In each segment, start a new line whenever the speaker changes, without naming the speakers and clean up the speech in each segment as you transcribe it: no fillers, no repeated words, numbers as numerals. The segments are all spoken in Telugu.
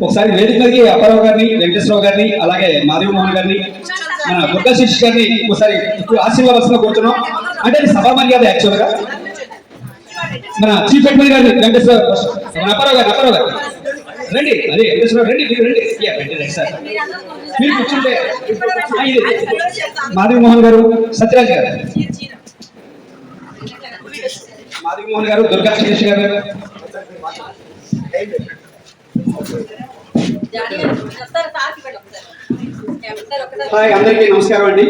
ఒకసారి వేదిక మీదకి అప్పారావు గారిని, వెంకటేశ్వరరావు గారిని, అలాగే మాధవి మోహన్ గారిని, మన దుర్గా శిరీష్ గారిని ఒకసారి ఇప్పుడు ఆశీర్వాదాల్సిన కోరుతున్నాం. అంటే అది సభా మర్యాద యాక్చువల్ గా. మన చీఫ్ ఎడ్మిన్ గారిని వెంకటేశ్వర అప్పారావు గారు రండి. అదే వెంకటేశ్వరరావు రండి, మీరు రండి సార్. మీరు కూర్చుంటే మాధవి మోహన్ గారు, సత్యరాజ్ గారు, మాధవి మోహన్ గారు, దుర్గా శిరీష్ గారు. అందరికీ నమస్కారం అండి.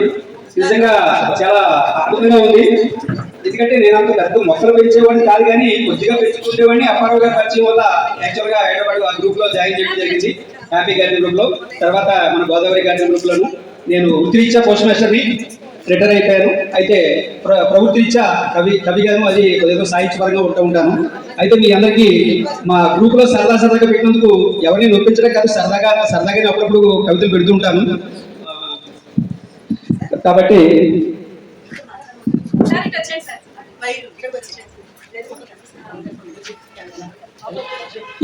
నిజంగా చాలా ఆనందంగా ఉంది. ఎందుకంటే నేను అంత పెద్ద మొక్కలు పెంచేవాడిని కాదు, కానీ కొద్దిగా పెంచుకునేవాడిని. అప్పారావు గారి పరిచయం వల్ల యాక్చువల్ గా హైదరాబాద్ ఆ గ్రూప్ లో జాయిన్ చేయడం జరిగింది, హ్యాపీ గార్డెన్ గ్రూప్ లో. తర్వాత మన గోదావరి గార్డెన్ గ్రూప్ లోను నేను వృత్తిరీత్యా పోస్ట్ మాస్టర్ని రిటైర్ అయిపోయాను. అయితే ప్రవృత్తిరీత్యా కవి గారు అది ఏదో సాహిత్యపరంగా ఉంటాను. అయితే మీ అందరికీ మా గ్రూప్ లో సరదాగా పెట్టినందుకు ఎవరిని నొప్పించడం కాదు, సరదాగానే అప్పుడప్పుడు కవితలు పెడుతుంటాను. కాబట్టి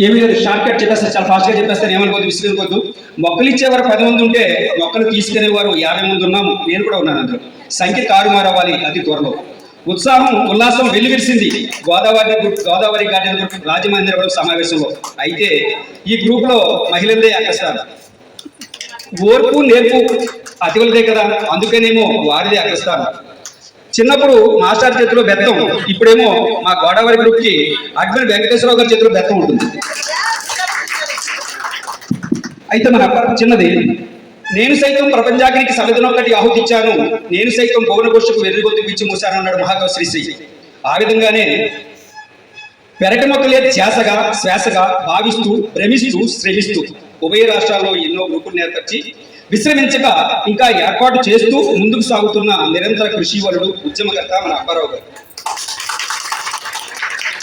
ఏమీ లేదు, షార్ట్ కట్ చెప్పేస్తారు, చాలా ఫాస్ట్ గా చెప్పేస్తారు. ఏమనుకోద్దు, విసిగనుకోద్దు. మొక్కలు ఇచ్చేవారు 10 మంది ఉంటే మొక్కలు తీసుకునేవారు 50 మంది ఉన్నాము. నేను కూడా ఉన్నాను అందులో. సంఖ్య తారుమారవ్వాలి అతి త్వరలో. ఉల్లాసం వెల్లివిరిసింది గోదావరి గార్డెన్ గ్రూప్ రాజమందిరం సమావేశంలో. అయితే ఈ గ్రూప్ లో మహిళలదే అగ్రస్థానం. ఓర్పు నేర్పు అతివలదే కదా, అందుకనేమో వారిదే అగ్రస్థానం. చిన్నప్పుడు మాస్టర్ చేతిలో బెత్తం, ఇప్పుడేమో మా గోదావరి గ్రూప్ కి అడ్మిన్ వెంకటేశ్వరరావు గారి చేతిలో బెత్తం ఉంటుంది. అయితే మన చిన్నది, నేను సైతం ప్రపంచానికి సమిధనొక్కటి ఆహుతిచ్చాను, నేను సైతం భువనగోష్ఠకు వెర్రిగొంతు పిచ్చి మూశాను అన్నాడు మహాకవి శ్రీశ్రీ. ఆ విధంగానే పెరటి మొక్కలే ధ్యాసగా శ్వాసగా భావిస్తూ భ్రమిస్తూ శ్రమిస్తూ ఉభయ రాష్ట్రాల్లో ఎన్నో గ్రూపులు ఏర్పరిచి విశ్రమించక ఇంకా ఏర్పాటు చేస్తూ ముందుకు సాగుతున్న నిరంతర కృషివరుడు, ఉద్యమకర్త మన అప్పారావు గారు.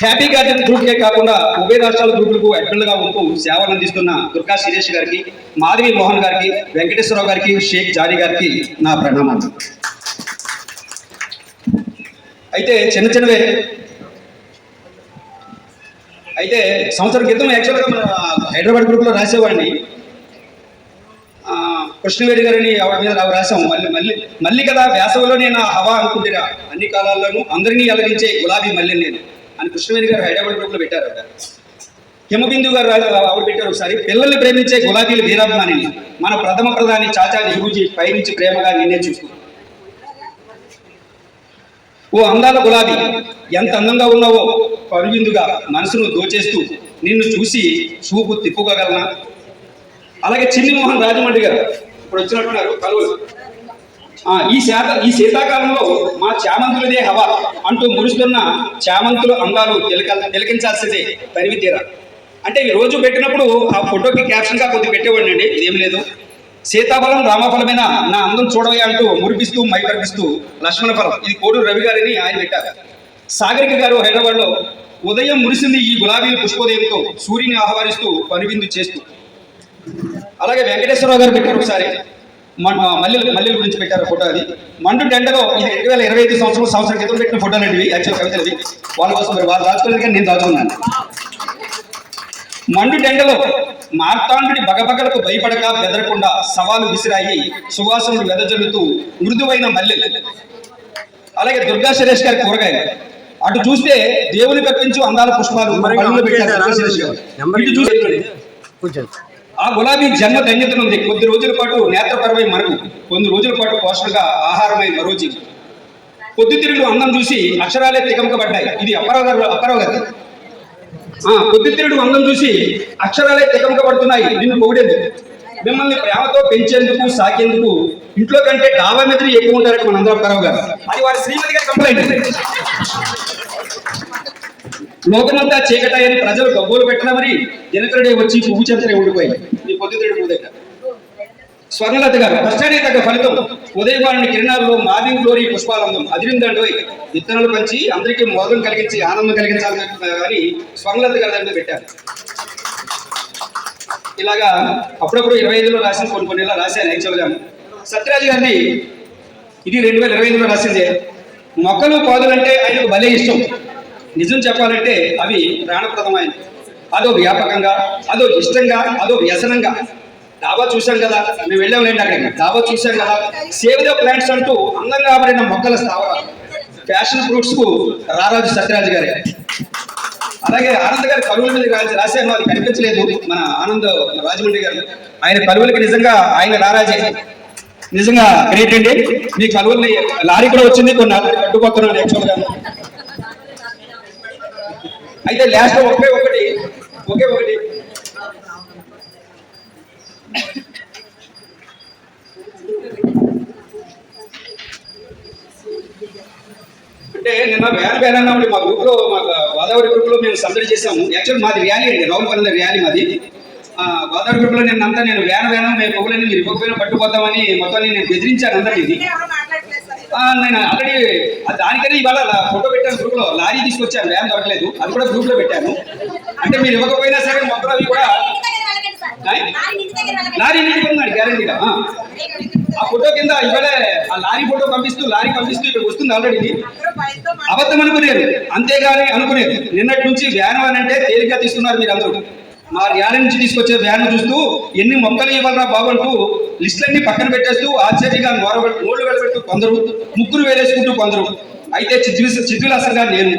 హ్యాపీ గార్డెన్ గ్రూప్కే కాకుండా ఉభయ రాష్ట్రాల గ్రూపులకు అడ్మిన్లుగా ఉంటూ సేవలు అందిస్తున్న దుర్గా శిరీష్ గారికి, మాధవి మోహన్ గారికి, వెంకటేశ్వరరావు గారికి, షేక్ జారీ గారికి నా ప్రణామాలు. అయితే చిన్నవే. అయితే సంవత్సరం క్రితం యాక్చువల్గా మన హైదరాబాద్ గ్రూప్లో రాసేవాడిని. కృష్ణవేడి గారిని ఆవిడ మీద రాసాం. మళ్ళీ కదా వేసవిలోనే నా హవా అనుకుంటురా, అన్ని కాలాల్లోనూ అందరినీ అలరించే గులాబీ మళ్ళీ నేను అని కృష్ణవేడి గారు హైదరాబాద్ గ్రూప్లో పెట్టారు. హిమబిందు గారు ఆవిడ పెట్టారు ఒకసారి, పిల్లల్ని ప్రేమించే గులాబీలు వీరాభిమానిని, మన ప్రథమ ప్రధాని చాచా నెహ్రూజీ పైనుంచి ప్రేమగా నిన్నే చూస్తూ. ఓ అందాల గులాబీ, ఎంత అందంగా ఉన్నావో కనువిందుగా మనసును దోచేస్తూ నిన్ను చూసి చూపు తిప్పుకోగలనా. అలాగే చిన్ని మోహన్ రాజమండ్రి గారు ఇప్పుడు వచ్చినట్టున్నారు కలువలు. ఈ శీతాకాలంలో మా చామంతులదే హవా అంటూ మురుస్తున్న చామంతుల అందాలు తిలకించాల్సిందే తరివి తీరా. అంటే ఈ రోజు పెట్టినప్పుడు ఆ ఫోటోకి క్యాప్షన్గా కొద్ది పెట్టేవాడిని అండి, ఇదేమి లేదు. సీతాఫలం రామఫలమైన నా అందం చూడవే అంటూ మురిపిస్తూ మైపరిపిస్తూ లక్ష్మణ ఫలం, ఇది కోడూరు రవి గారిని ఆయన పెట్టారు. సాగరిక గారు హైదరాబాద్లో ఉదయం మురిసింది ఈ గులాబీ పుష్పోదయంతో సూర్యుని ఆహ్వానిస్తూ పనివిందు చేస్తూ. అలాగే వెంకటేశ్వరరావు గారు పెట్టారు ఒకసారి, మల్లెల గురించి పెట్టారు ఫోటో. అది మండు టెండలో, ఇది 2025 సంవత్సరం క్రితం పెట్టిన ఫోటోలు అండి, యాక్చువల్ కవితలవి. వాళ్ళ కోసం మరి వాళ్ళు దాచుకోలేదు కానీ నేను దాచుకున్నాను. మండు టెండలో మార్తాండుడి బగబగలకు భయపడక బెదరకుండా సవాలు విసిరాయి సువాసనలు వెదజల్లుతూ మృదువైన మల్లెలు. అలాగే దుర్గా శిరీష్ గారి కూరగాయలు, అటు చూస్తే దేవుని కప్పించు అందాల పుష్పాలు పెట్టారు. ఇటు చూస్తే ఆ గులాబీ జన్మ ధన్యతనుంది. కొద్ది రోజుల పాటు నేత్రపరమై మరుగు, కొన్ని రోజుల పాటు పోషణగా ఆహారమై మరోజీ. పొద్దుతిరుగుడు అందం చూసి అక్షరాలే తికమకబడ్డాయి. ఇది అప్పారావు గారు. పొద్దుతిరుగుడు అందం చూసి అక్షరాలే తికమకబడుతున్నాయి నిన్ను పొగిడేందుకు. మిమ్మల్ని ప్రేమతో పెంచేందుకు సాకేందుకు ఇంట్లో కంటే డాబా మీద ఎక్కువ ఉంటారని మన అందరూ అప్పారావు గారు. అది వారి శ్రీమతి గారి కంప్లైంట్. లోకమంతా చీకటాయని ప్రజలు గబ్బోలు పెట్టినామని దినకరుడే వచ్చి పువ్వు చెంతనే ఉండిపోయి ఈ పొద్దుతిరుగుడు దగ్గర. స్వర్ణలత గారు, కష్టాన్ని తగ్గ ఫలితం ఉదయవాణి కిరణాల్లో మాదిం గ్లోరీ పుష్పాలందం అదిరిందండోయ్. విత్తనాలు పంచి అందరికీ మోదం కలిగించి ఆనందం కలిగించాలని కానీ స్వర్ణలత గారి దగ్గర పెట్టారు. ఇలాగా అప్పుడప్పుడు 25లో రాసిన కొన్ని ఇలా రాశాను యాక్చువల్గా. సత్యరాజ్ గారిని ఇది 2025లో రాసిందే. మొక్కలు పాదులంటే ఆయనకు భలే ఇష్టం. నిజం చెప్పాలంటే అవి ప్రాణప్రదమైన. అదో వ్యాపకంగా, అదో ఇష్టంగా, అదో వ్యసనంగా. డాబా చూసాం కదా, మేము వెళ్ళాంలేండి అక్కడికి. డాబా చూసాం కదా, సేవ్ ద ప్లాంట్స్ అంటూ అందంగా ఆబడిన మొక్కల స్థావరాలు. ప్యాషన్ ఫ్రూట్స్ కు రారాజు సత్యరాజు గారే. అలాగే ఆనంద్ గారు కరువుల మీద రాశాను, అది కనిపించలేదు. మన ఆనంద్ రాజమండ్రి గారు, ఆయన కరువులకి నిజంగా ఆయన రారాజే. నిజంగా గ్రేట్ అండి. మీ కలువల్ని లారీ కూడా వచ్చింది, కొన్ని అడ్డుకొస్తున్నాను యాక్చువల్గా. అయితే లాస్ట్ ఒకే ఒకటి అంటే నిన్న వ్యాన్ అన్నప్పుడు మా గ్రూప్ లో, మా గోదావరి గ్రూప్ లో మేము సందడి చేసాము. యాక్చువల్ మాది ర్యాలీ అండి, రావులపల్లి ర్యాలీ మాది. గోదావరి గ్రూప్ లో నిన్నంతా నేను వ్యాన్ మేము పొగలని మీరు ఇవ్వకపోయినా పట్టుకుపోతామని మొత్తం నేను బెదిరించాను అందరినీ. నేను ఆల్రెడీ దానికనే ఇవాళ ఫోటో పెట్టాను గ్రూప్ లో. లారీ తీసుకొచ్చాను, వ్యాన్ దొరకలేదు, అది కూడా గ్రూప్ లో పెట్టాను. అంటే మీరు ఇవ్వకపోయినా సరే మొత్తం అవి కూడా లారీ నీటి ఉన్నాడు గ్యారంటీగా. ఆ ఫోటో కింద ఇవాళ ఆ లారీ ఫోటో పంపిస్తూ ఇక్కడ వస్తుంది ఆల్రెడీ. అబద్ధం అనుకునేది, అంతేగాని అనుకునేది. నిన్నటి నుంచి వ్యాన్ అని అంటే తేలిగ్గా తీసుకున్నారు మీరు అందరూ. మా ర్యాలీ నుంచి తీసుకొచ్చే వ్యాన్ చూస్తూ ఎన్ని మొక్కలు ఇవ్వాలరా బాబు అంటూ లిస్టులన్నీ పక్కన పెట్టేస్తూ ఆశ్చర్యంగా నోళ్ళు వెళ్ళబెడుతూ కొందరు, ముగ్గురు వేలేసుకుంటూ కొందరు. అయితే చిద్విలాసంగా నేను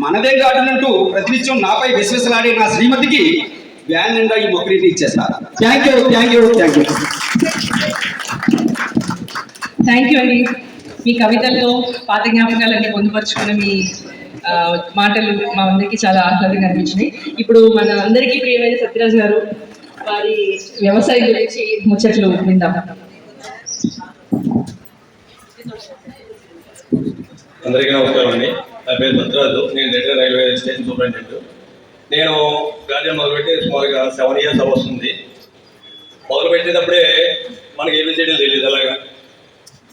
మనదేం కాదునంటూ ప్రతినిత్యం నాపై విశ్వసలాడే నా శ్రీమతికి వ్యాన్ నిండా ఈ మొక్కలు ఇచ్చేస్తారు. థ్యాంక్ యూ
అండి. మీ కవితల్లో పాత జ్ఞాపకాలన్నీ పొందుపరుచుకున్న మీ మాటలు మా అందరికీ చాలా ఆహ్లాదంగా అనిపించినాయి. ఇప్పుడు మన అందరికీ ప్రియమైన సత్యరాజ్ గారు వారి వ్యవసాయం గురించి ముచ్చట్లు విందాం.
అందరికీ నమస్కారం అండి. నా పేరు సత్యరాజు, నేను రిటైర్డ్ రైల్వే స్టేషన్ సూపరింటెండెంట్. నేను గార్డెన్ మొదలుపెట్టి సుమారుగా 7 years వస్తుంది. మొదలుపెట్టినప్పుడే మనకి ఏమి చేయడం తెలియదు. అలాగా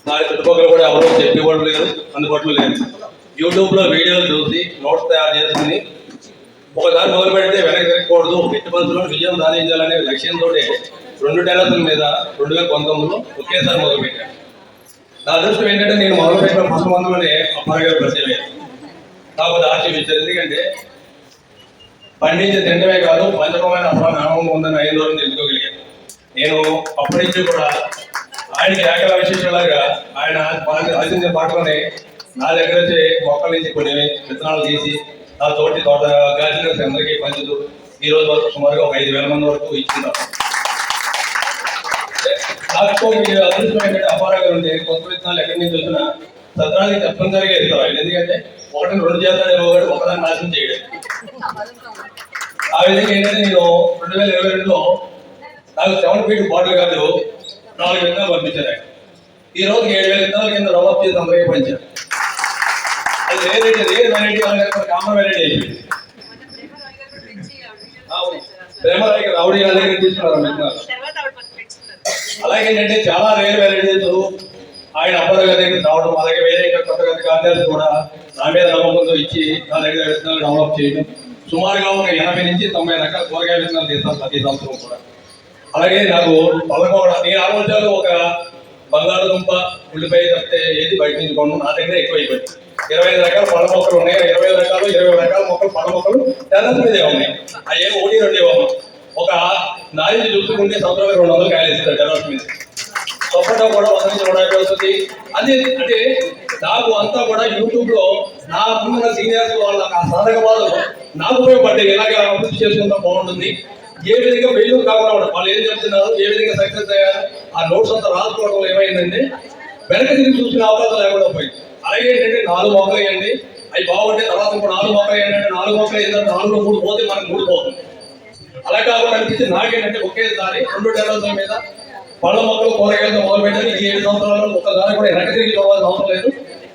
నా చుట్టుపక్కల కూడా ఎవరో చెప్పేవాళ్ళు లేదు, అందుబాటులో లేదు. యూట్యూబ్లో వీడియోలు చూసి నోట్స్ తయారు చేసుకుని ఒకసారి మొదలు పెడితే వెనక్కి తిరగకూడదు, ఎట్టి పరిస్థితుల్లో విజయం సాధించాలనే లక్ష్యంతో 2 టెర్రస్ల మీద 2019లో ఒకేసారి మొదలుపెట్టాను. నా అదృష్టం ఏంటంటే నేను మొదలుపెట్టిన ఫస్ట్ మందులోనే అప్పారావు పరిచయం అయ్యాను. నాకు ఆశ్చర్యించారు, ఎందుకంటే పండించి తింటమే కాదు పంచకమైన అనుభవం ఉందని 5 రోజులు తెలుసుకోగలిగాను. నేను అప్పటి నుంచి కూడా ఆయనకి ఏకల విశేషలాగా ఆయన ఆశించిన పాటలోనే నా దగ్గర వచ్చే మొక్కల నుంచి కొన్ని విత్తనాలు తీసి నా తోట గార్డెనర్స్ అందరికీ పంచుతూ ఈ రోజు వరకు సుమారుగా 5,000 మంది వరకు ఇచ్చిందాం. నాకు మీరు అదృష్టం ఏంటంటే అపారంగా ఉంటే కొత్త విత్తనాలు ఎక్కడి నుంచి వచ్చినా సత్రానికి తప్పనిసరిగా ఇస్తారు ఆయన. ఎందుకంటే 1-2 చేస్తాడు ఇవ్వగాడు, ఒకదాన్ని నాశనం చేయడం. ఆ విధంగా ఏంటంటే నేను 2022లో నాకు 7 feet బాటిల్ కాదు 4 విత్తనాలు పంపించారు ఆయన. ఈ రోజు 7,000 విత్తనాల కింద డెవలప్ చేసి అందరికీ పంచారు. అది ఏ వెరైటీ కామన్ వెరైటీ అయిపోయింది. ప్రేమరాయికి రావుడి గారి దగ్గర తీసుకున్నారు విత్తనాలు. అలాగే ఏంటంటే చాలా రేర్ వెరైటీస్ ఆయన అప్పారావు గారి దగ్గర రావడం, అలాగే వేరే కొత్త గార్డెనర్స్ కూడా నా మీద నమ్మకంతో ఇచ్చి నా దగ్గర విత్తనాలు డెవలప్ చేయడం. సుమారుగా ఒక 80 నుంచి 90 రకాల కూరగాయ విత్తనాలు తీస్తాను ప్రతి సంవత్సరం కూడా. అలాగే నాకు పదకొండు నేను ఆలోచనలు ఒక బంగాళదుంప, ఉల్లిపాయ తప్పితే ఏది బయట నుంచి కొను, నా దగ్గర ఎక్కువ అయిపోయింది. 25 రకాల పళ్ళ మొక్కలు ఉన్నాయి. 20 రకాల మొక్కలు పళ్ళ మొక్కలు టెర్రస్ మీదే ఉన్నాయి. అవి ఏమో 1-2 ఇవ్వము. ఒక నారింజ చూసుకుంటే సంవత్సరానికి 200 కాయలు ఇస్తారు టెర్రస్ మీద. సొప్పటం కూడా 100 నుంచి 150 వస్తుంది. అది అంటే నాకు అంతా కూడా యూట్యూబ్ లో నా ముందున్న సీనియర్స్ వాళ్ళ సాధక బాధలు నాకు ఉపయోగపడ్డాయి. ఎలాగ అభివృద్ధి చేసుకుంటా బాగుంటుంది, ఏ విధంగా ఫెయిల్యూర్ కాకుండా వాళ్ళు ఏం చెప్తున్నారు, ఏ విధంగా సక్సెస్ అయ్యారు, ఆ నోట్స్ అంతా రాసుకోవడం ఏమైందంటే వెనక తిరిగి చూసుకునే అవకాశం లేకుండా పోయింది. అలాగే ఏంటంటే 4 మొక్కలు వేయండి, అవి బాగుంటే తర్వాత ఇంకో 4 మొక్కలు వేయండి. 4 మొక్కలు వేసిన 4లో 3 పోతే మనకు 3 పోతుంది. అలా కాకుండా అనిపించి నాకేంటంటే ఒకేసారి 2 టెర్రస్ల మీద పళ్ళ మొక్కలు కూరగాయలతో మొదలు పెట్టాను. ఈ 7 సంవత్సరాల్లో ఒక్కసారి కూడా వెనక తిరిగి చూడాల్సిన అవసరం లేదు.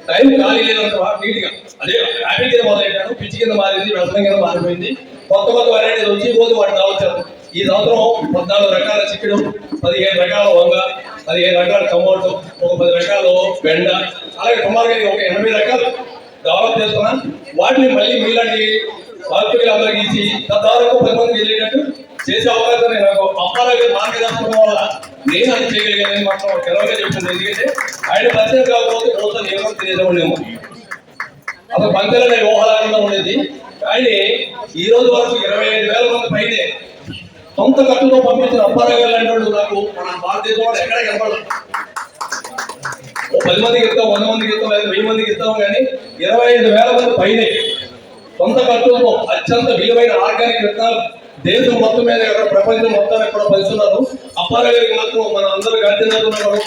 టైం ఖాళీ లేదంత నీట్గా అదే హ్యాపీ కింద మొదలెట్టాను. పిచ్చి కింద మారింది, వ్యవసాయం కింద మారిపోయింది. కొత్త వెరైటీస్ వచ్చి పోతే వాటి రావచ్చు. ఈ సంవత్సరం 14 రకాల చిక్కుడు, 15 రకాల వంగ, 15 రకాల టమోటో, ఒక 10 రకాల బెండ, అలాగే సుమారుగా ఒక 80 రకాలు డెవలప్ చేస్తున్నాను. వాటిని మళ్ళీ మీలాంటి వార్తలందరికీ ఇచ్చి తద్వారా 10 మందికి వెళ్ళేటట్టు చేసే అవకాశాన్ని నాకు అప్పారావు గారు మార్గదర్శనం వల్ల నేను అది చేయగలిగానని మాత్రం గర్వంగా చెప్తుంది. ఎందుకంటే ఆయన పరిచయం కాకపోతే రోజు నేను తినేసేవాళ్ళేమో. అసలు పంచలనే ఊహలాగా ఉండేది. కానీ ఈ రోజు వరకు 25,000 మంది పైనే సొంత ఖర్చుతో పంపించిన అప్పారావు గారు లాంటి వాళ్ళు నాకు మన భారతదేశంలో ఎక్కడ కనపడదు. 10 మందికి ఇస్తాం, 100 మందికి ఇస్తాం, లేదా 1000 మందికి ఇస్తాం, కానీ 25,000 మంది పైనే సొంత ఖర్చులతో అత్యంత విలువైన ఆర్గానిక్ విత్తనాలు దేశం మొత్తం మీద ఎక్కడ ప్రపంచం మొత్తం ఎక్కడ పంచుతున్నారు. అప్పారావు గారికి మాత్రం మన అందరూ గాంధీనగర్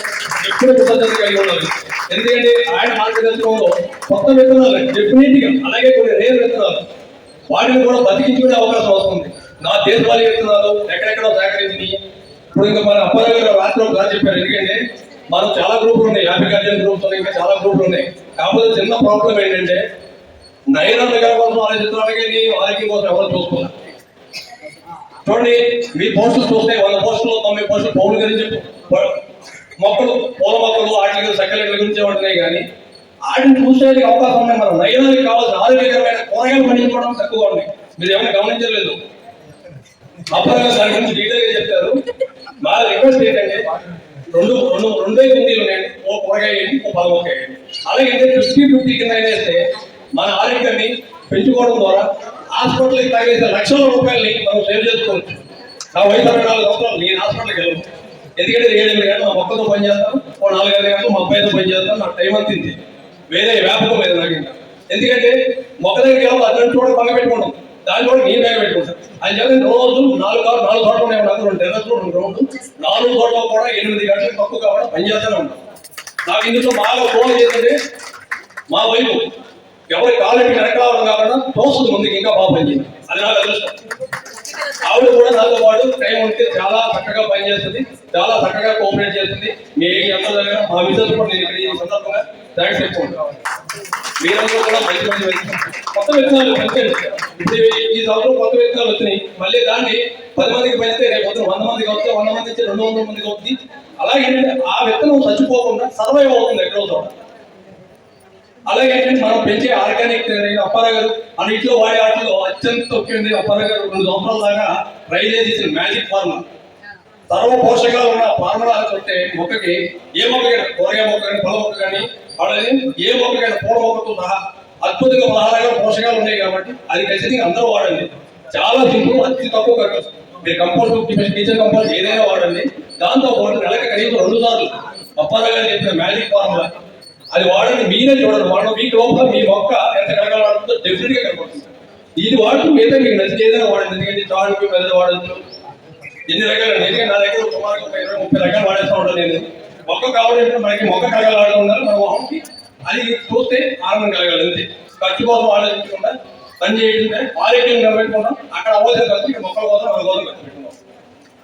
ఎప్పుడు కృతజ్ఞత కలిగి ఉన్నారు. ఎందుకంటే ఆయన మార్గదర్శకంలో కొత్త విత్తనాలు డెఫినెట్ గా, అలాగే కొన్ని రేర్ విత్తనాలు వాటిని కూడా బతికించుకునే అవకాశం వస్తుంది. నా దేశవాళీ విత్తనాలు ఎక్కడెక్కడో సేకరించి ఇప్పుడు ఇంకా మన అప్పారావు గారు రాత్రి ఒకసారి చెప్పారు. ఎందుకంటే మనం చాలా గ్రూపులు ఉన్నాయి, 50 గార్జియన్ గ్రూప్స్ ఉన్నాయి, ఇంకా చాలా గ్రూపులు ఉన్నాయి. కాకపోతే చిన్న ప్రాబ్లం ఏంటంటే నైరాన్ గారి కోసం ఆలోచిస్తున్నారని ఆరోగ్యం కోసం ఎవరు చూస్తున్నారు. చూడండి, మీ పోస్టులు చూస్తే 100 పోస్టులు 90 పోస్టులు పౌరుల గురించి మొక్కలు, పూల మొక్కలు, వాటి సెక్రటరీల గురించి ఉంటున్నాయి. కానీ వాటిని చూసేందుకు అవకాశం ఉన్నాయి. మనం నైరానికి కావాల్సిన ఆరోగ్యకరమైన కూరగాయలు పండించుకోవడం తక్కువ ఉన్నాయి. మీరు ఏమైనా గమనించలేదు. అప్పారావు దాని గురించి డీటెయిల్ గా చెప్తారు. మా రిక్వెస్ట్ ఏంటంటే రెండే కుండీలు ఉన్నాయండి, ఓ కూరగాయ వేయండి, ఓ పల మొక్క వేయండి. అలాగే 50-50 కింద వేస్తే మన ఆరోగ్యాన్ని పెంచుకోవడం ద్వారా హాస్పిటల్కి తాగేసే లక్షల రూపాయలని మనం సేవ్ చేసుకోవచ్చు. నా వయసు 64 సంవత్సరాలు, నేను హాస్పిటల్కి వెళ్ళను. ఎందుకంటే 7-8 గంటలు మా మొక్కతో పనిచేస్తాను, ఓ 4-5 గంటలు మా అబ్బాయితో పనిచేస్తాను. నాకు టైం అంతింది, వేరే వ్యాపకం లేదు నాకు ఇంకా. ఎందుకంటే మొక్క దగ్గరికి వెళ్ళాలి, అటువంటి కూడా పక్క పెట్టుకుంటాం, దాని కూడా నేను బ్యాగ్ పెట్టుకుంటాను. అని చెప్పి రోజు 4 తోటలు ఉన్నాయి, 2 టెర్రస్లు 2 గ్రౌండ్లు, 4 తోటలో కూడా 8 గంటలకు తక్కువ కాబట్టి పనిచేస్తూనే ఉంటాం. నాకు ఇందులో బాగా ఫోన్ చేస్తుంటే మా వైపు ఎవరి కాలేజీ వెనకాలడం కాకుండా తోస్తుంది ముందుకు, ఇంకా బాగా పనిచేయండి. అది నాకు అదృష్టం. ఆవిడ కూడా నాతో పాటు టైం ఉంటే చాలా చక్కగా పనిచేస్తుంది, చాలా చక్కగా కోఆపరేట్ చేస్తుంది. మీ అందరి దగ్గర మా విజయ్ కూడా నేను ఇక్కడ ఈ సందర్భంగా థ్యాంక్స్ చెప్పుకుంటాను. మీరందరూ కూడా మంచి కొత్త విత్తనాలు పెంచండి. ఇప్పుడు ఈ సంవత్సరం కొత్త విత్తనాలు వచ్చినాయి, మళ్ళీ దాన్ని 10 మందికి పెంచితే రేపు 100 మందికి వస్తే 100 మంది నుంచి 200 మందికి అవుతుంది. అలాగే ఆ విత్తనం చచ్చిపోకుండా సర్వైవ్ అవుతుంది ఎక్కడో చోట. అలాగే ఏంటంటే మనం పెంచే ఆర్గానిక్ అప్పారావు గారు అన్నింటిలో వాడే వాటిలో అత్యంత ముఖ్యమైనది అప్పారావు గారు 2 సంవత్సరాల దాకా ట్రై చేసి ఇచ్చిన మ్యాజిక్ ఫార్ములా. సర్వ పోషకాలు ఉన్న ఫార్ములా చూస్తే మొక్కకి, ఏ మొక్కకైనా కూరగాయ మొక్క కానీ పళ్ళ మొక్క కానీ వాళ్ళని ఏ మొక్కకైనా పూల మొక్కతో సహా అద్భుతంగా 16 పోషకాలు ఉన్నాయి. కాబట్టి అది ఖచ్చితంగా అందరూ వాడండి. చాలా సింపుల్, అతి తక్కువ ఖర్చు. మీరు కంపోస్ట్, కిచెన్ కంపోస్ట్ ఏదైనా వాడండి. దాంతో పాటు నెలకి కనీసం 2 సార్లు అప్పారావు గారు చెప్పిన మ్యాజిక్ ఫార్ములా అది వాడండి. మీరే చూడండి, వాడడం మీకు లోపల మీ మొక్క ఎంత కలగలాడుతుందో డెఫినెట్ గా కనపడుతుంది. ఇది వాడుతూ మీద మీకు నచ్చి ఏదైనా వాడండి. ఎందుకంటే చాటుకి పెద్ద వాడచ్చు, ఎన్ని రకాలు. ఎందుకంటే నా దగ్గర సుమారు 20-30 రకాలు వాడేస్తూ ఉంటాను నేను. మొక్క కావాలంటే మనకి మొక్క కలగలాడుతూ ఉండాలి, మన వాటికి అది చూస్తే ఆనందం కలగాలి. అంతే, ఖర్చు కోసం ఆలోచించకుండా పని చేయడం, ఆరోగ్యం నిలబెట్టుకుంటాం. అక్కడ అవ్వాల్సిన ఖర్చు ఇక్కడ మొక్కల కోసం మన కోసం ఖర్చు పెట్టుకుంటాం.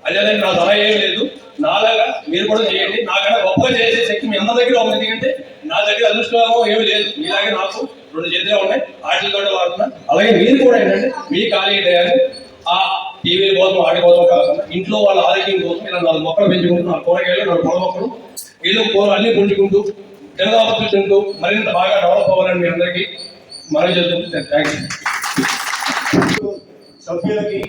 అదే నా సలహా ఏం లేదు, నాలాగా మీరు కూడా చేయండి. నాకన్నా గొప్పగా చేసే శక్తి మీ అందరి దగ్గర ఉంది. ఎందుకంటే నా దగ్గర అదృష్టమో ఏమి లేదు, మీలాగే నాకు 2 చేతులే ఉన్నాయి, వాటితో వాడుతున్నా. అలాగే మీరు కూడా ఏంటంటే మీ ఖాళీ టయాన్ని ఆ టీవీ కోసం వాటి కోసం కాకుండా ఇంట్లో వాళ్ళ ఆరోగ్యం కోసం ఇలా 4 మొక్కలు పెంచుకుంటూ, 4 కూరగాయలు, 4 పొల మొక్కలు, వీళ్ళు కూరలు అన్ని పుంజుకుంటూ జనదాపతి తింటూ మరింత బాగా డెవలప్ అవ్వాలని మీ అందరికీ మనం చేస్తుంటే థ్యాంక్ యూ.
సభ్యులకి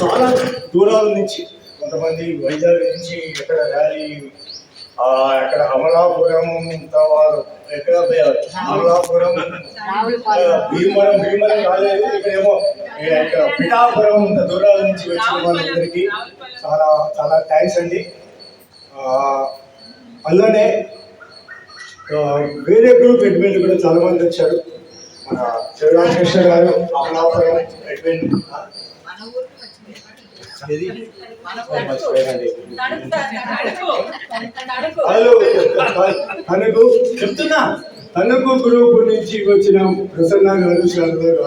చాలా దూరాల నుంచి కొంతమంది వైజాగ్ నుంచి ఎక్కడ ర్యాలీ, ఎక్కడ అమలాపురం, వారు ఎక్కడ అమలాపురం, భీమవరం కాలేదు, ఇక్కడేమో ఇక్కడ పిఠాపురం, ఇంత దూరాల నుంచి వచ్చిన వాళ్ళందరికీ చాలా చాలా థ్యాంక్స్ అండి. అలానే వేరే గ్రూప్ అడ్మిన్లు కూడా చాలా మంది వచ్చారు. మన శివరామకృష్ణ గారు అమలాపురం అడ్మిన్, తనకు చెప్తున్నా, తనకు గ్రూప్ నుంచి వచ్చిన ప్రసన్న గారు, శారద గారు,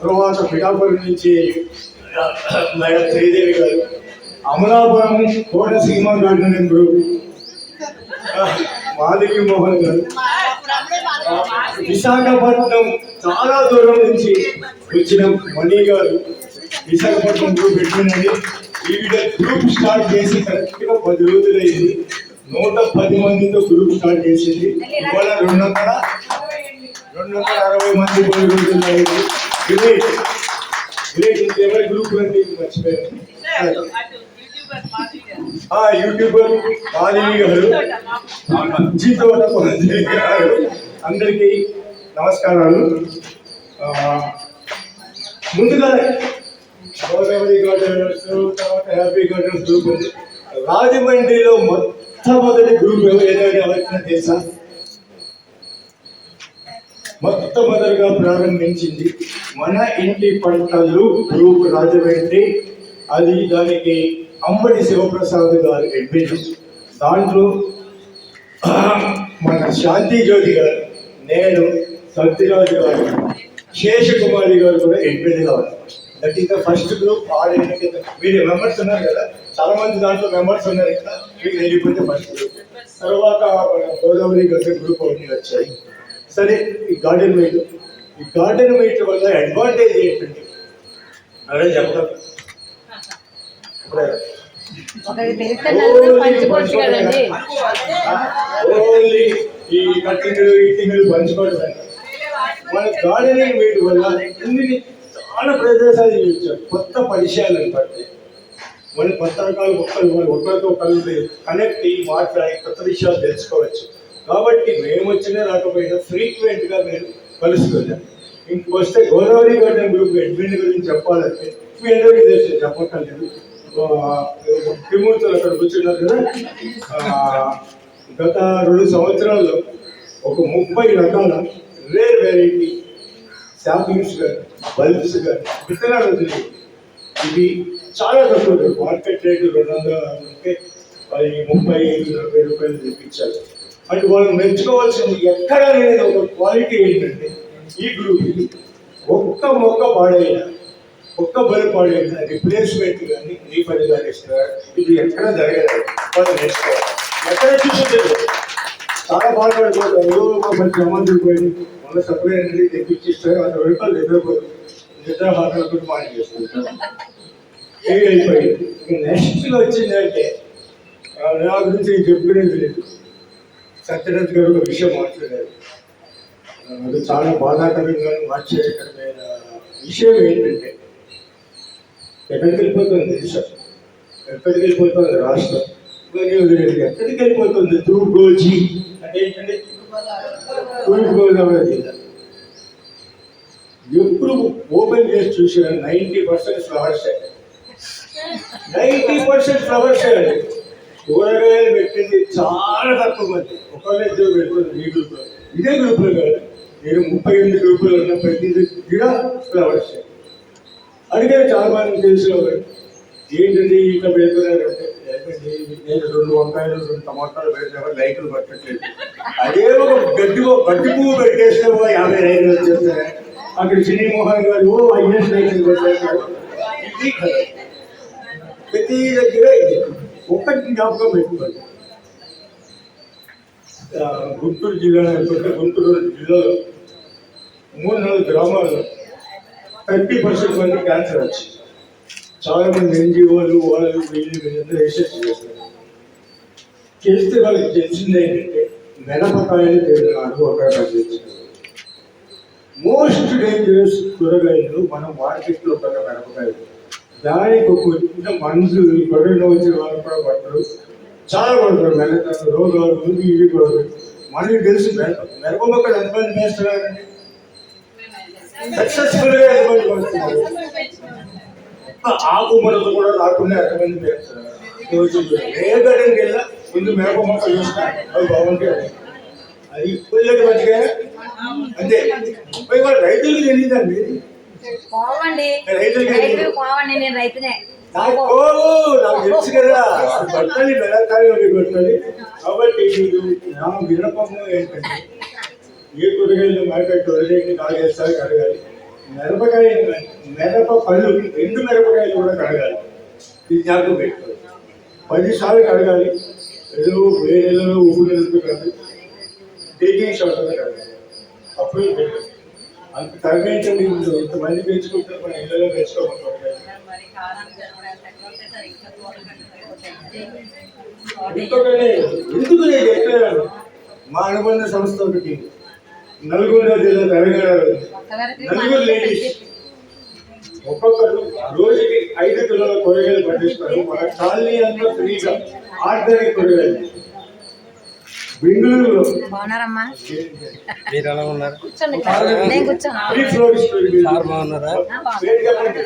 తర్వాత పిఠాపురం నుంచి మేడం శ్రీదేవి గారు, అమలాపురం కోనసీమ గార్డెన్ గ్రూప్ మాధవి మోహన్ గారు, విశాఖపట్నం చాలా దూరం నుంచి వచ్చిన మణి గారు, విశాఖపట్నం గ్రూప్ పెట్టినది. ఈవిడ గ్రూప్ స్టార్ట్ చేసి కరెక్ట్గా 10 రోజులైంది. 110 మందితో గ్రూప్ స్టార్ట్ చేసింది. ఇవాళ 260 మంది 10 రోజులు అయింది. ఎవరి గ్రూప్ అండి మర్చిపోయారు. యూట్యూబర్ మాధవి గారు, జీతోట గారు, అందరికీ నమస్కారాలు. ముందుగా గోదావరి గార్డెనర్స్, తర్వాత హ్యాపీ గార్డెన్స్ గ్రూప్ ఉంది. రాజమండ్రిలో మొట్టమొదటి గ్రూప్ ఏదైనా వచ్చినా తెలుసా? మొట్టమొదటిగా ప్రారంభించింది మన ఇంటి పంటలు గ్రూప్ రాజమండ్రి. అది దానికి అంబటి శివప్రసాద్ గారు అడ్మిన్. దాంట్లో మన శాంతి జ్యోతి గారు, నేను, సత్యరాజు గారు, శేషకుమారి గారు కూడా అడ్మిన్ కావాలి. That is the first group. మీరు మెంబర్స్ ఉన్నారు కదా, చాలా మంది దాంట్లో మెంబర్స్ ఉన్నారు కదా, మీకు వెళ్ళిపోతే ఫస్ట్ గ్రూప్. తర్వాత గోదావరి గడ్డ గ్రూప్ ఒకటి వచ్చాయి. సరే, ఈ గార్డెన్ మీట్ వల్ల అడ్వాంటేజ్ ఏంటంటే అదే చెప్తాను. ఓన్లీ ఈ కట్టింగ్లు ఈటింగ్లు పంచుకోవడం. మన గార్డెనింగ్ మీట్ వల్ల చాలా ప్రదేశాలు చూపించారు, కొత్త పరిచయాలను బట్టి మన కొత్త రకాల మొక్కలు ఒకరితో కలిసి కనెక్ట్ అయ్యి మాట్లాడి కొత్త విషయాలు తెలుసుకోవచ్చు. కాబట్టి మేము వచ్చినా రాకపోయినా ఫ్రీక్వెంట్గా మేము కలుసుకున్నాం. ఇంకొస్తే గోదావరి గార్డెన్ గ్రూప్ అడ్మిన్ గురించి చెప్పాలంటే మీ అందరికీ తెలుసు, చెప్పక్కర్లేదు. త్రిమూర్తులు అక్కడ కూర్చున్నారు కదా. గత 2 సంవత్సరాల్లో ఒక 30 రకాల రేర్ వెరైటీ శాంపిల్స్ కానీ బల్బ్స్ కానీ విత్తనాలు వదిలేదు. ఇది చాలా తక్కువ, మార్కెట్ రేటు 200 ఉంటే అది 35-40 రూపాయలు తెప్పించారు. అంటే వాళ్ళు మెచ్చుకోవాల్సింది ఎక్కడ లేని ఒక క్వాలిటీ ఏంటంటే ఈ గ్రూప్కి ఒక్క మొక్క పాడైనా, ఒక్క బల్బ్ పాడైనా రిప్లేస్మెంట్ కానీ రీఫండ్ కానీ ఇస్తున్నారు. ఇది ఎక్కడ జరగలేదు. వాళ్ళు నేర్చుకోవాలి. ఎక్కడ చూసింది చాలా బాధపడిపోతారు. మంచి అమౌంట్ పోయి మన సప్లై అనేది తెప్పించిస్తారు. 60 రూపాయలు నిద్రాహారాలు మాట చేస్తుంటారు. ఏవి అయిపోయింది. నెక్స్ట్ వచ్చిందంటే నా గురించి నేను చెప్పుకునేది లేదు. సత్యనాథ్ గారు ఒక విషయం మాట్లాడారు, అది చాలా బాధాకరంగా మార్చేకరమైన విషయం. ఏంటంటే ఎక్కడికి వెళ్ళిపోతుంది దేశం, ఎక్కడికి వెళ్ళిపోతుంది రాష్ట్రం, ఎక్కడికి వెళ్ళిపోతుంది తూర్పుగోజీ అంటే ఏంటంటే తూర్పుగోదావరి జిల్లా. ఎప్పుడు ఓపెన్ చేసి చూసిన 90% ఫ్లవర్స్, 90% ఫ్లవర్స్. కూరగాయలు పెట్టింది చాలా తక్కువ మంది, ఒకళ్ళ ఇద్దరు పెట్టుకుంది. ఈ గ్రూప్లో, ఇదే గ్రూప్లో కాదు, నేను 38 గ్రూపులు ఉన్న ప్రతి గిడ ఫ్లవర్స్. అందుకే చాలా మంది తెలిసిన ఏంటండి ఇట్లా పెడుతున్నారంటే, నేను 2 వంకాయలు 2 టమాటాలు పెడితే లైకులు పట్టట్లేదు. అదే ఒక గడ్డి పువ్వు పెట్టేస్తే 50 లైకులు వచ్చేస్తాయి. అక్కడ చిన్ని మోహన్ గారు IS లైకులు పెట్టేస్తారు. ఇది ప్రతి దగ్గర ఒక్కటి జ్ఞాపకం పెట్టుకోండి. గుంటూరు జిల్లాలో 3-4 గ్రామాల్లో 30% మంది క్యాన్సర్ వచ్చింది. చాలా మంది NGOలు వీళ్ళందరూ రీసెర్చ్ చేస్తారు. చేస్తే వాళ్ళకి తెలిసింది ఏంటంటే మిరపకాయలు తినడానికి ఒక మోస్ట్ డేంజరస్ కూరగాయలు మనం మార్కెట్లో ఉన్న మిరపకాయలు. దానికి ఒక చిన్న మందులు గొడవలో వచ్చిన వాళ్ళు కూడా పట్టరు, చాలా పడతారు. మెల్లగా రోగాలు ఇవి కూడా మనకి తెలుసు. మిరప మొక్కలు ఎంతమంది వేస్తున్నారండి? సక్సెస్ఫుల్గా ఎంతమంది పడుతున్నారు? ఆకు మొదలు కూడా రాకుండా ఎంతమంది వేస్తున్నారు? ఏ గడ్డకి వెళ్ళా ముందు మిరప మొక్కలు చూస్తారు, అవి బాగుంటాయి. అది ఇప్పటికీ మంచిగా అంతే. రైతులకి తెలియదండి. నాకు తెలుసు కదా, పట్టాలి మెలకాయలు కొట్టాలి. కాబట్టి నా వినపము ఏంటంటే ఏ కూరగాయలు మార్కెట్ వదిలేకి కాగేస్తారు, కడగాలి. మిరప పళ్ళు 2 మిరపకాయలు కూడా కడగాలి. ఇది జ్ఞాపకం పెట్టుకోవాలి. 10 సార్లు కడగాలి. ఏదో వేరే నెలలో ఉప్పు నెలతో కాదు, బేకింగ్ షాప్లో కడగాలి. అప్పుడు అంత తరగేంటండి. ఇంతమంది పెంచుకుంటారు, మన ఇళ్ళలో పెంచుకోమంటారు. ఎందుకు నేను చెప్పాను, మా అనుబంధ సంస్థ ఒకటి నల్గొండ జిల్లా తెలంగాణ, నలుగురు లేడీస్ ఒక్కొక్కరు రోజుకి 5 కిలోల కూరగాయలు పండిస్తారు. మన కాలనీ అంతా ఫ్రీగా ఆర్గానిక్ కూరగాయలు. బెంగళూరులో
బాగున్నారమ్మా
మీరు ఎలా ఉన్నారు?
కూర్చోండి నేను కూర్చోను
ఫ్రీ ఫ్లోర్ స్టోరీ
సార్ బాగున్నారా?
పేరు చెప్పండి.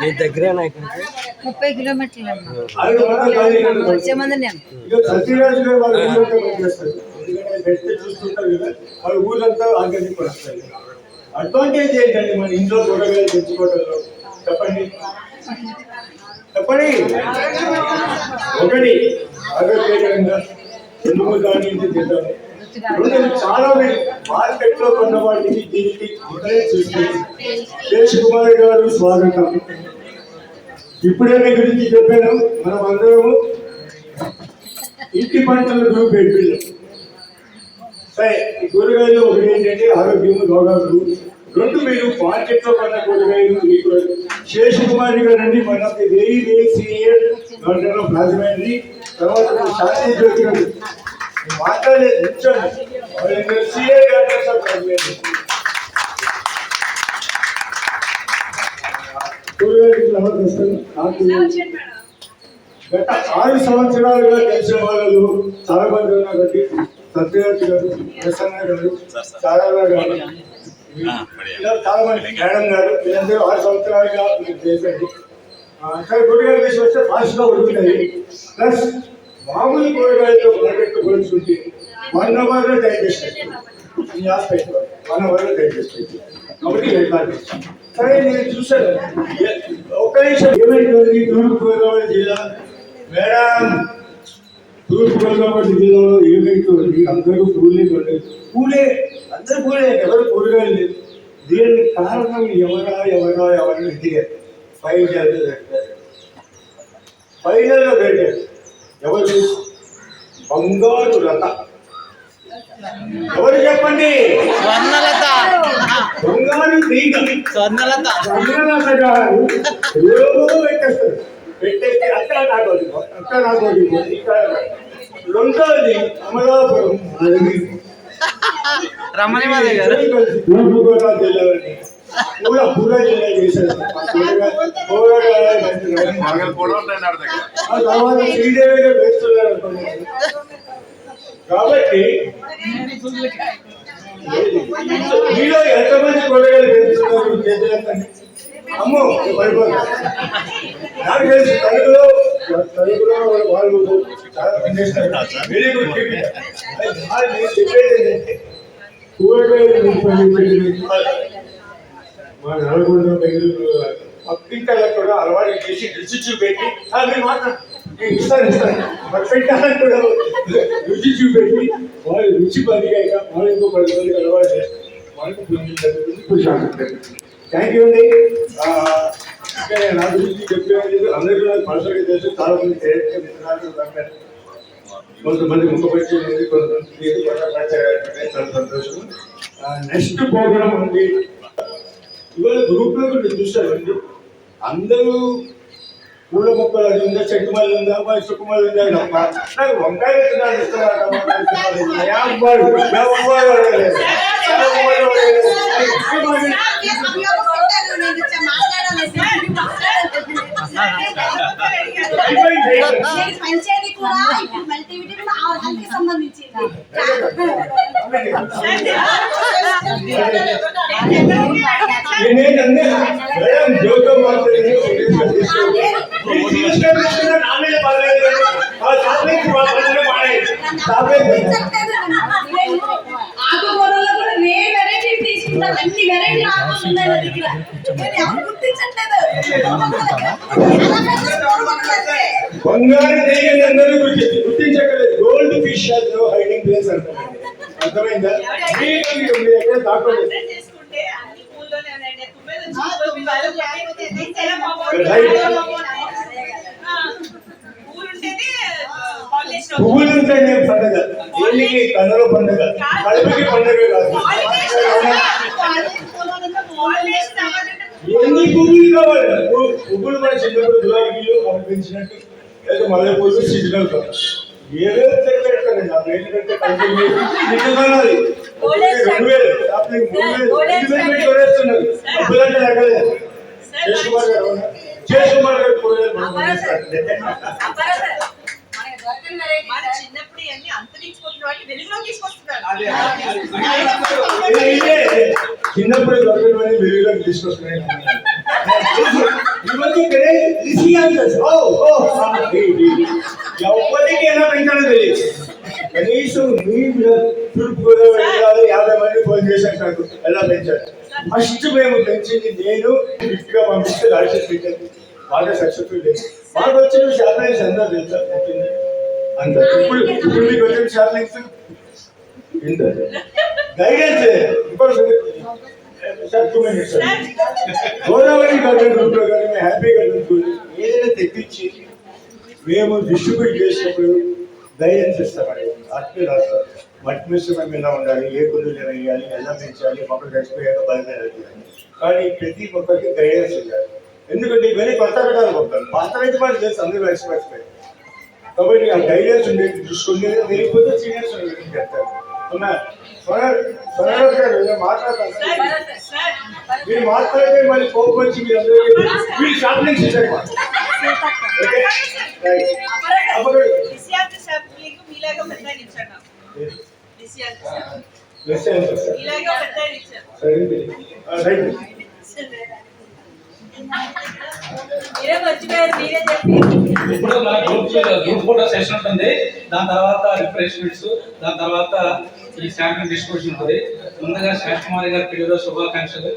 మీ దగ్గరేనా ఇక్కడికి?
30 కిలోమీటర్లు అమ్మా
అది మొత్తం ఖాళీ కాదు.
వచ్చే ముందు నేను
ఇక సత్యరాజు గారు వాళ్ళ ఊళ్ళో పనిచేస్తారు. ఎందుకంటే బెస్ట్ చూస్తుంటారు కదా, వాళ్ళ ఊళ్ళంతా ఆర్గానిక్ వస్తాయి. అడ్వాంటేజ్ ఏంటండి మన ఇంట్లో కూరగాయలు తెచ్చుకోవడంలో? చెప్పండి చెప్పండి. ఒకటి ఆరోగ్యకరంగా ఎందుకు దాని నుంచి తింటాము. రెండు, చాలా మార్కెట్ లో కొన్న వాటికి దీనికి డిఫరెన్స్ చూస్తుంది. శేష్ కుమార్ గారు స్వాగతం. ఇప్పుడే మీ గురించి చెప్పాను. మనం అందరము ఇంటి పంటల గ్రూప్ పెట్టిన్నాం. సరే, ఈ కూరగాయలు ఒకటి ఏంటంటే ఆరోగ్యం, రోగాలు. రెండు, మీరు మార్కెట్ లో కొన్న కూరగాయలు. మీకు శేష్ కుమార్ గారు అండి one of the very very senior doctor of Rajahmundry. తర్వాత శాంతి జ్యోతి గారు మాట్లాడలేదు, నిల్చోండి. Senior doctors of Rajahmundry. కూరగాయలు సమర్థిస్తాను. నాకు గత 6 సంవత్సరాలుగా తెలిసిన వాళ్ళు చాలా మంది ఉన్నారు. సత్యరాజ్ గారు, ప్రసన్న గారు, సారారా గారు, ఇలా చాలా మంది, మేడం గారు, వీళ్ళందరూ 6 సంవత్సరాలుగా మీరు చేసేది. సరే, కూరగాయల విషయం వస్తే ఫాస్ట్గా ఉడుకుతాయి. ప్లస్ మామూలు కూరగాయలతో మార్కెట్ పోల్చుకుంటే 1 అవర్లో డైజెస్ట్ అవుతుంది. 1 అవర్లో డైజెస్ట్ అవుతుంది. కాబట్టి వెళ్ళాలి. సరే, నేను చూశాను. ఒక్క నిమిషం, ఏమైతుంది తూర్పుగోదావరి జిల్లా మేడం, తూర్పుగోదావరి జిల్లాలో ఏమైతుంది? అందరూ పూలే కొనలేదు. పూలే, అందరూ పూలే, ఎవరు కూరగాయలు లేదు. దీనికి కారణం ఎవరని ఎదిగారు. ఫైనల్లో పెట్టారు. ఎవరు? బంగారు లత. ఎవరు చెప్పండి? బంగారు తీగ స్వర్ణలత గారు ఏవో పెట్టేస్తారు. పెట్టేస్తే అక్కడ నాకోటి, రెండోది అమలాపురం
రమణిమాదే గారు
తూర్పుగోదావరి జిల్లాలోని పూరా జిల్లా చేశారు. ఆ తర్వాత శ్రీదేవిగా వేస్తున్నారు అనుకున్నాను. కాబట్టి మీలో ఎంతమంది కూరగాయలు పెంచుతున్నారు? చేతులంతండి. అమ్మో, పడిపోతారు. నాకు తెలిసి తణుకులో వాళ్ళు చాలా పనిచేస్తారు. Very good. చెప్పేది ఏంటంటే కూరగాయలు మా నల్గొండ, బెంగళూరు పక్కింటలకు కూడా అలవాటు చేసి రుచి చూపెట్టి మీరు మాట్లాడు ఇస్తాను మరి పెట్టాలని కూడా రుచి చూపెట్టి వాళ్ళు రుచి పదిగాక వాళ్ళు ఇంకో 10 మందికి అలవాటు చేస్తారు. వాళ్ళకి థ్యాంక్ యూ అండి. ఇంకా నా గురించి చెప్పేది అందరికీ నాకు పర్సనల్గా తెలుసు. చాలా మంది కొంతమంది ముఖపరిచయం, కొంతమంది చాలా సంతోషం. నెక్స్ట్ ప్రోగ్రామ్ ఉంది. ఇవాళ గ్రూప్ లో కూడా చూసామండి. అందరూ పూల మొక్కలు అది ఉందా, చెట్టు మళ్ళీ ఉందా, సుకుమల్లి ఉందా తప్ప నాకు వంకాయ విత్తనాలు ఇస్తున్నారు.
పంచాయతీ కూడా మల్టీవిటమిన్ ఆహారానికి సంబంధించింది. ఆకుకూరల్లో కూడా వెరైటీ తీసుకుంటాం. అన్ని వెరైటీ ఆకులు ఉన్నాయి నా దగ్గర. ఎవరు గుర్తించట్లేదు.
బంగారు తీగని అందరూ గుర్తించగలరు. గోల్డ్ ఫిష్ హైడింగ్ ప్లేస్ అంటారండి. అర్థమైందా? మీరు ఎక్కడ దాక్కోలేదు. పువ్వులు ఉంటేనే పండుగ. ఏళ్ళకి కన్నుల పండుగ, కడుపుకి పండుగ కాదు. ఎన్ని పువ్వులు కావాలి? పువ్వులు మన చిన్నప్పుడు గులాబీలు అవి పెంచినట్టు, లేదా మల్లెపూలు సీజనల్ కాదు. ఏదో పెడతారండి. ఆ పేరు కంటే కంటిన్యూ కొనాలి. 2000 షాపింగ్ 3000 కొనేస్తున్నారు. డబ్బులంటే లెక్కలేదు. శేష్ కుమార్ గారు కూరగాయలు
మన చిన్నప్పుడు ఇవన్నీ అంతరించిపోతున్న వాటిని వెలుగులో తీసుకొస్తున్నారు.
చిన్నప్పుడు దొరకని వెలుగులోకి తీసుకొస్తున్నాయి. ఎవరికి ఎలా పెంచాలో తెలియదు. కనీసం మీరు తూర్పుగోదావరి జిల్లాలో 50 మంది ఫోన్ చేశారు నాకు ఎలా పెంచారు. ఫస్ట్ మేము పెంచింది నేను గిఫ్ట్ గా పంపిస్తే రాజేష్ పెట్టాను. బాగా సక్సెస్ఫుల్ లేదు. మాకు వచ్చిన షాప్లైన్స్ అందరూ తెలుసా అంత. ఇప్పుడు మీకు వచ్చిన షాప్లైన్స్ ఎంత గైడెన్స్ గోదావరి గార్డెన్ గ్రూప్ లో కానీ మేము హ్యాపీగా ఏదైనా తెప్పించి మేము డిస్ట్రిబ్యూట్ చేసినప్పుడు గైడెన్స్ ఇస్తామండి. అట్లే రాస్తాం మట్టి మిశ్రమం ఎలా ఉండాలి, ఏ కుదురు వేయాలి, ఎలా పెంచాలి, మొక్కలు చచ్చిపోయాక బయలుదేరాలి. కానీ ప్రతి ఒక్కరికి గైడెన్స్ ఉండాలి. ఎందుకంటే ఇవన్నీ కొత్త రకాలు మొక్కలు పాతరైతే వాళ్ళు తెలుసు, అందరూ ఎక్స్పర్ట్స్. కాబట్టి ఆ గైడెన్స్ ఉండేది చూసుకుంటే తెలియకపోతే సీనియర్స్ చెప్తారు. మాట్లాడతాను మీరు మాట్లాడితే మళ్ళీ కోపం వచ్చి మీరు అందరూ షాప్లింగ్స్ ఇచ్చారు.
మీలాగా పెద్ద ఇచ్చాడు. మీరే మర్చిపోయారు, మీరే చెప్పి.
ఇప్పుడు మన గ్రూప్ ఫోటో సెషన్ ఉంటుంది, దాని తర్వాత రిఫ్రెష్మెంట్స్, దాని తర్వాత ఈ శాంపిల్ డిస్ట్రిబ్యూషన్ ఉంటుంది. ముందుగా శాస్త్రి కుమారి గారి పిల్లలు శుభాకాంక్షలు.